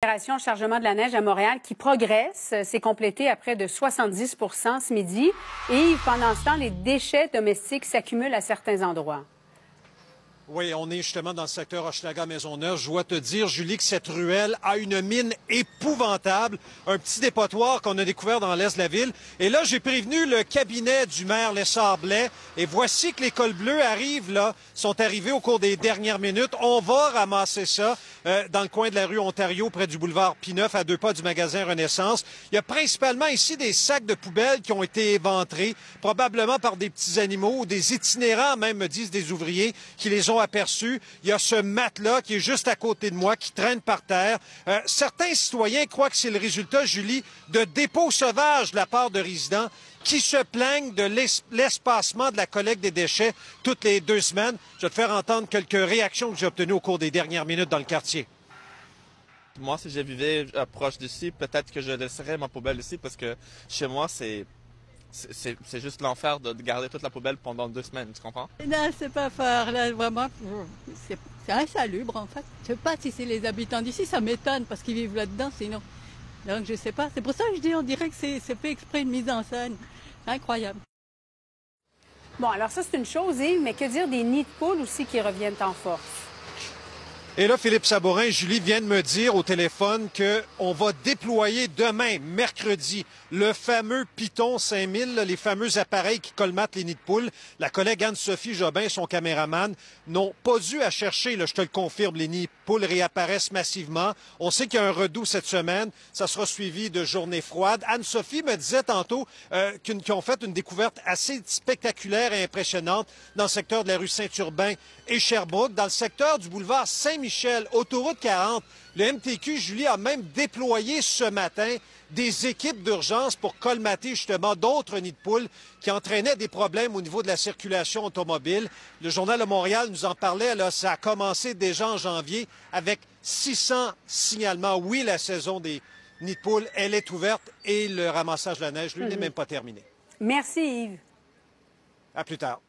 L'opération chargement de la neige à Montréal qui progresse, s'est complétée à près de 70 ce midi. Et pendant ce temps, les déchets domestiques s'accumulent à certains endroits. Oui, on est justement dans le secteur Hochelaga-Maisonneuve. Je dois te dire, Julie, que cette ruelle a une mine épouvantable. Un petit dépotoir qu'on a découvert dans l'est de la ville. Et là, j'ai prévenu le cabinet du maire Lessard-Blais. Et voici que les cols bleus arrivent, là, sont arrivés au cours des dernières minutes. On va ramasser ça dans le coin de la rue Ontario, près du boulevard P9, à 2 pas du magasin Renaissance. Il y a principalement ici des sacs de poubelles qui ont été éventrés, probablement par des petits animaux ou des itinérants, même, me disent des ouvriers, qui les ont aperçus. Il y a ce matelas qui est juste à côté de moi, qui traîne par terre. Certains citoyens croient que c'est le résultat, Julie, de dépôts sauvages de la part de résidents qui se plaignent de l'espacement de la collecte des déchets toutes les 2 semaines. Je vais te faire entendre quelques réactions que j'ai obtenues au cours des dernières minutes dans le quartier. Moi, si je vivais proche d'ici, peut-être que je laisserais ma poubelle ici parce que chez moi, c'est juste l'enfer de garder toute la poubelle pendant 2 semaines, tu comprends? Non, c'est pas fort. Là, vraiment, c'est insalubre, en fait. Je sais pas si c'est les habitants d'ici, ça m'étonne parce qu'ils vivent là-dedans, sinon. Donc, je sais pas. C'est pour ça que je dis, on dirait que c'est fait exprès une mise en scène. Incroyable. Bon, alors ça, c'est une chose, Yves, mais que dire des nids de poules aussi qui reviennent en force? Et là, Philippe Sabourin et Julie viennent me dire au téléphone qu'on va déployer demain, mercredi, le fameux Python 5000, les fameux appareils qui colmatent les nids de poules. La collègue Anne-Sophie Jobin, son caméraman, n'ont pas dû à chercher, là, je te le confirme, les nids de poules réapparaissent massivement. On sait qu'il y a un redout cette semaine. Ça sera suivi de journées froides. Anne-Sophie me disait tantôt qu'ils ont fait une découverte assez spectaculaire et impressionnante dans le secteur de la rue Saint-Urbain et Sherbrooke, dans le secteur du boulevard Saint-Michel, autoroute 40. Le MTQ, Julie, a même déployé ce matin des équipes d'urgence pour colmater justement d'autres nids de poules qui entraînaient des problèmes au niveau de la circulation automobile. Le Journal de Montréal nous en parlait, là, ça a commencé déjà en janvier avec 600 signalements. Oui, la saison des nids de poules, elle est ouverte et le ramassage de la neige, lui, n'est même pas terminé. Merci, Yves. À plus tard.